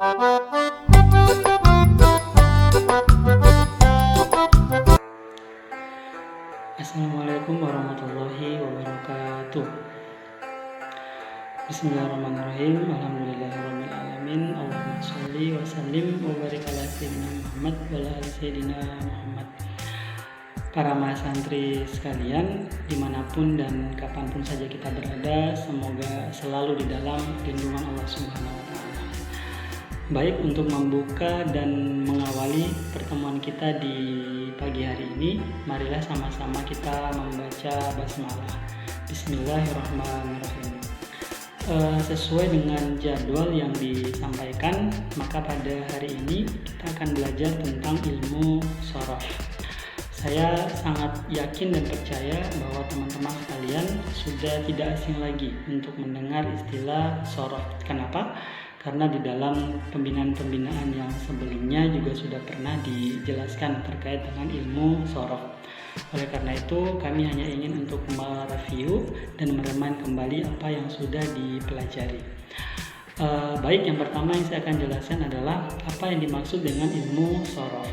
Assalamualaikum warahmatullahi wabarakatuh. Bismillahirrahmanirrahim. Alhamdulillahirabbil alamin. Allahumma sholli wa sallim wa barik ala sayyidina Muhammad wa ala ali sayyidina Muhammad. Para mahasantri sekalian, dimanapun dan kapanpun saja kita berada, semoga selalu di dalam lindungan Allah Subhanahu wa Ta'ala. Baik, untuk membuka dan mengawali pertemuan kita di pagi hari ini, marilah sama-sama kita membaca basmalah. Bismillahirrahmanirrahim. Sesuai dengan jadwal yang disampaikan, maka pada hari ini kita akan belajar tentang ilmu shorof. Saya sangat yakin dan percaya bahwa teman-teman sekalian sudah tidak asing lagi untuk mendengar istilah shorof. Kenapa? Karena di dalam pembinaan-pembinaan yang sebelumnya juga sudah pernah dijelaskan terkait dengan ilmu shorof. Oleh karena itu, kami hanya ingin untuk mereview dan meremind kembali apa yang sudah dipelajari. Baik, yang pertama yang saya akan jelaskan adalah apa yang dimaksud dengan ilmu shorof.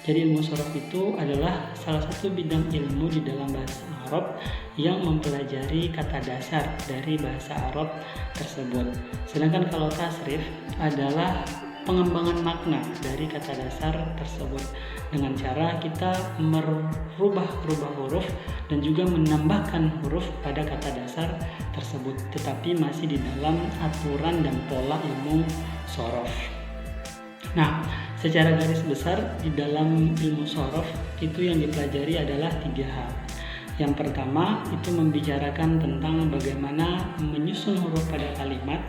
Jadi ilmu shorof itu adalah salah satu bidang ilmu di dalam bahasa Arab yang mempelajari kata dasar dari bahasa Arab tersebut. Sedangkan kalau tasrif adalah pengembangan makna dari kata dasar tersebut dengan cara kita merubah huruf dan juga menambahkan huruf pada kata dasar tersebut, tetapi masih di dalam aturan dan pola ilmu shorof. Nah, secara garis besar di dalam ilmu shorof itu yang dipelajari adalah 3 hal. Yang pertama itu membicarakan tentang bagaimana menyusun huruf pada kalimat.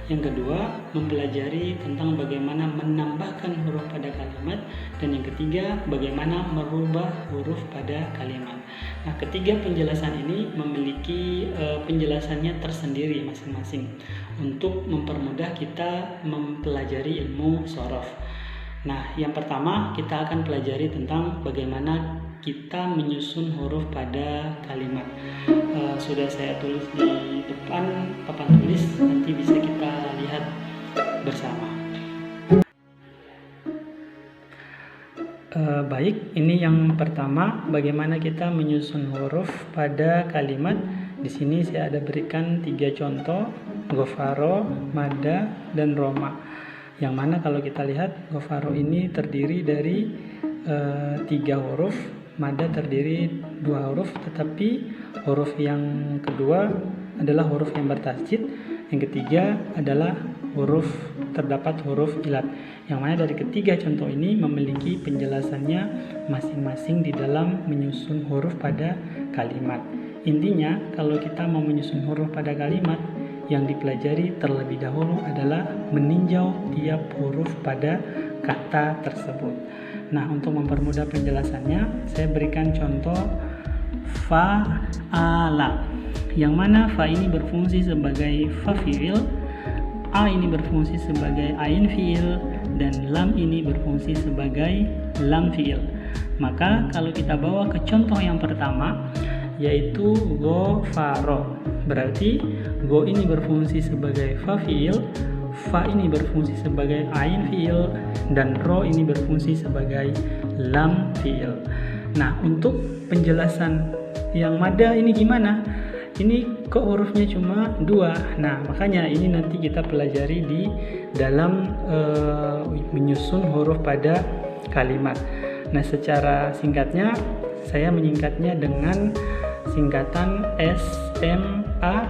Yang kedua mempelajari tentang bagaimana menambahkan huruf pada kalimat. Dan yang ketiga bagaimana merubah huruf pada kalimat. Nah, ketiga penjelasan ini memiliki penjelasannya tersendiri masing-masing untuk mempermudah kita mempelajari ilmu shorof. Nah, yang pertama kita akan pelajari tentang bagaimana kita menyusun huruf pada kalimat. Sudah saya tulis di depan papan tulis, nanti bisa kita lihat bersama. Baik, ini yang pertama, bagaimana kita menyusun huruf pada kalimat. Di sini saya ada berikan 3 contoh, Ghafara, Madda, dan Roma. Yang mana kalau kita lihat Ghafara ini terdiri dari 3 huruf, Madda terdiri 2 huruf, tetapi huruf yang kedua adalah huruf yang bertasjid, yang ketiga adalah terdapat huruf ilat. Yang mana dari ketiga contoh ini memiliki penjelasannya masing-masing di dalam menyusun huruf pada kalimat. Intinya kalau kita mau menyusun huruf pada kalimat, yang dipelajari terlebih dahulu adalah meninjau tiap huruf pada kata tersebut. Nah, untuk mempermudah penjelasannya, saya berikan contoh fa'ala, yang mana fa ini berfungsi sebagai fa fi'il, a ini berfungsi sebagai ain fi'il, dan lam ini berfungsi sebagai lam fi'il. Maka kalau kita bawa ke contoh yang pertama, yaitu ghafara, berarti go ini berfungsi sebagai fa fi'il, fa ini berfungsi sebagai ain fi'il, dan ro ini berfungsi sebagai lam fi'il. Nah, untuk penjelasan yang madda ini gimana? Ini kok hurufnya cuma 2? Nah, makanya ini nanti kita pelajari di dalam menyusun huruf pada kalimat. Nah, secara singkatnya saya menyingkatnya dengan singkatan SMAMMNL.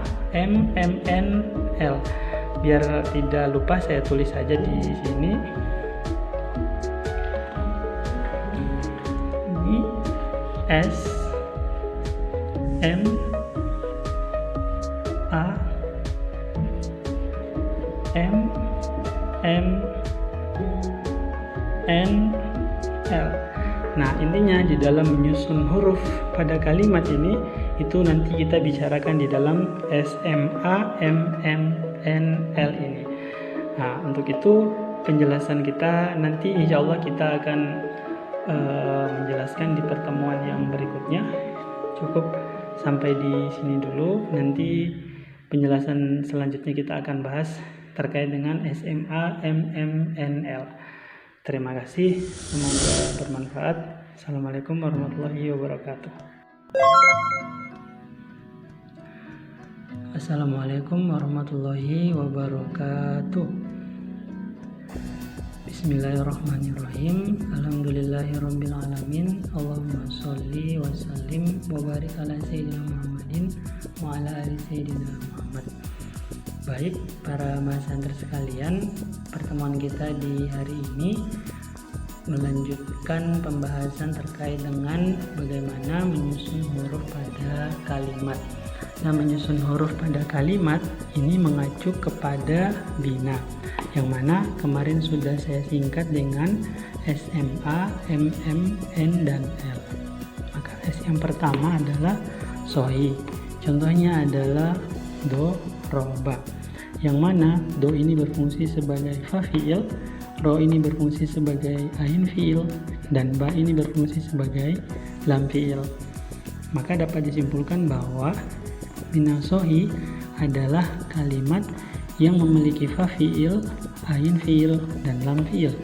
Biar tidak lupa saya tulis saja di sini. Ini S M A M M N L. Nah, intinya di dalam menyusun huruf pada kalimat ini itu nanti kita bicarakan di dalam SMAMMNL ini. Nah, untuk itu penjelasan kita nanti insya Allah kita akan menjelaskan di pertemuan yang berikutnya. Cukup sampai di sini dulu. Nanti penjelasan selanjutnya kita akan bahas terkait dengan SMA MMNL. Terima kasih, semoga bermanfaat. Assalamualaikum warahmatullahi wabarakatuh. Assalamualaikum warahmatullahi wabarakatuh. Bismillahirrahmanirrahim. Alhamdulillahirabbil alamin. Allahumma sholli wa sallim wa barik ala sayyidina Muhammadin wa ala ali sayyidina Muhammad. Baik, para mahasiswa sekalian, pertemuan kita di hari ini melanjutkan pembahasan terkait dengan bagaimana menyusun huruf pada kalimat. Nah, menyusun huruf pada kalimat ini mengacu kepada bina, yang mana kemarin sudah saya singkat dengan SMA, MM, N, dan L. Maka S yang pertama adalah sahih. Contohnya adalah do, ro, ba. Yang mana do ini berfungsi sebagai fa fi'il, ro ini berfungsi sebagai ain fi'il, dan ba ini berfungsi sebagai lam fi'il. Maka dapat disimpulkan bahwa bina sahih adalah kalimat yang memiliki fa fi'il, ain fi'il, dan lam fi'il,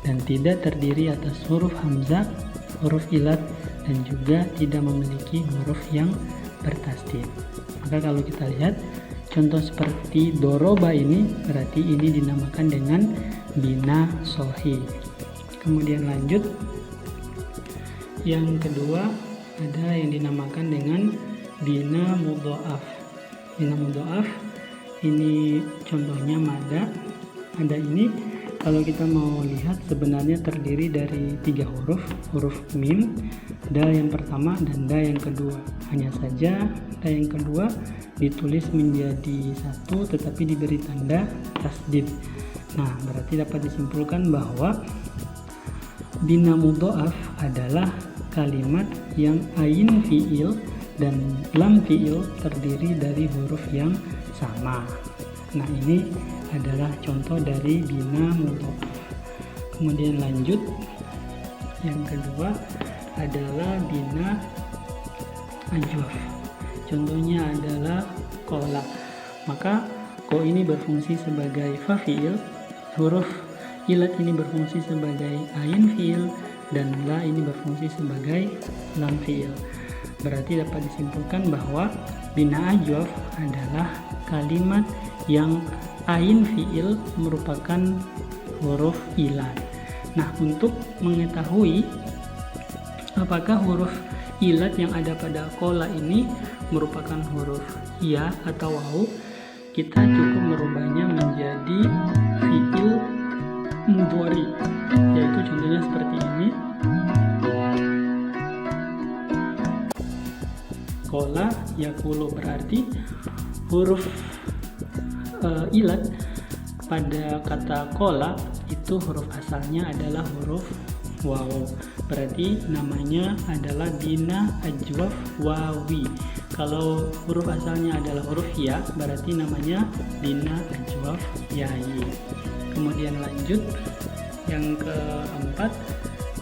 dan tidak terdiri atas huruf hamzah, huruf ilat, dan juga tidak memiliki huruf yang bertasdid. Maka kalau kita lihat contoh seperti doroba ini, berarti ini dinamakan dengan bina sahih. Kemudian lanjut, yang kedua ada yang dinamakan dengan bina mudha'af. Bina mudha'af ini contohnya mada. Mada ini kalau kita mau lihat sebenarnya terdiri dari 3 huruf mim, dal yang pertama dan da yang kedua. Hanya saja da yang kedua ditulis menjadi satu tetapi diberi tanda tasdid. Nah, berarti dapat disimpulkan bahwa bina mudha'af adalah kalimat yang ain fi'il dan lam fi'il terdiri dari huruf yang sama. Nah, ini adalah contoh dari bina mudha'af. Kemudian lanjut, yang kedua adalah bina ajwaf. Contohnya adalah qola. Maka ko ini berfungsi sebagai fa fi'il, huruf ilat ini berfungsi sebagai ain fi'il, dan la ini berfungsi sebagai lam fi'il. Berarti dapat disimpulkan bahwa bina ajwaf adalah kalimat yang ain fi'il merupakan huruf ilat. Nah, untuk mengetahui apakah huruf ilat yang ada pada qola ini merupakan huruf ya atau waw, kita cukup merubahnya menjadi fi'il mudhari, yaitu contohnya seperti ini. Qola yakulu, berarti huruf ilat pada kata qola itu huruf asalnya adalah huruf waw. Berarti namanya adalah bina ajwaf wawi. Kalau huruf asalnya adalah huruf ya, berarti namanya bina ajwaf yai. Kemudian lanjut, yang keempat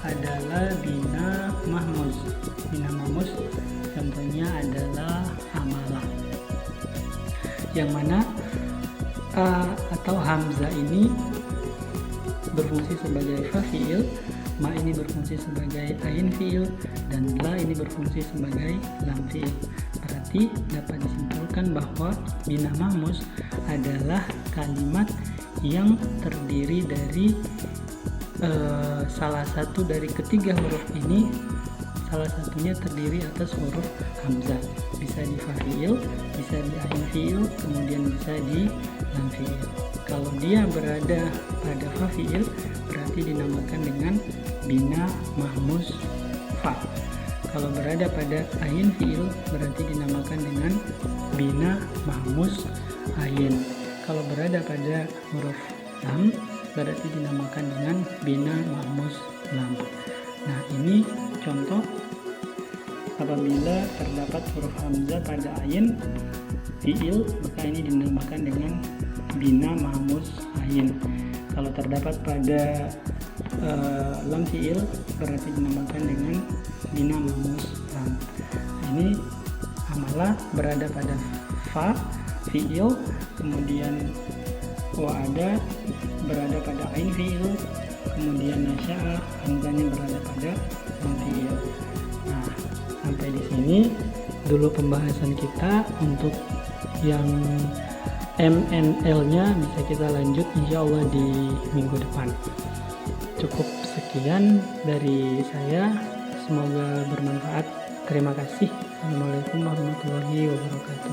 adalah bina mahmuz. Bina mahmuz contohnya adalah amalah, yang mana a atau hamzah ini berfungsi sebagai fa fi'il, ma ini berfungsi sebagai ain fi'il, dan la ini berfungsi sebagai lam fi'il. Berarti dapat disimpulkan bahwa bina mahmuz adalah kalimat yang terdiri dari salah satu dari ketiga huruf ini. Salah satunya terdiri atas huruf hamzah, bisa di fa fi'il, bisa di ain fi'il, kemudian bisa di lam fi'il. Kalau dia berada pada fa fi'il, berarti dinamakan dengan bina mahmuz fa. Kalau berada pada ain fi'il, berarti dinamakan dengan bina mahmuz ain. Kalau berada pada huruf lam, berarti dinamakan dengan bina mahmuz lam. Nah, ini contoh apabila terdapat huruf hamzah pada ain fi'il, maka ini dinamakan dengan bina mahmuz ain. Kalau terdapat pada lam fi'il, berarti dinamakan dengan bina mahmuz lam. Ini amalah berada pada fa fi'il, kemudian wa ada berada pada ain fi'il, kemudian nasya'a hamzahnya berada pada fi'il. Nah, sampai di sini dulu pembahasan kita. Untuk yang MNL-nya bisa kita lanjut insya Allah di minggu depan. Cukup sekian dari saya, semoga bermanfaat. Terima kasih. Assalamualaikum warahmatullahi wabarakatuh.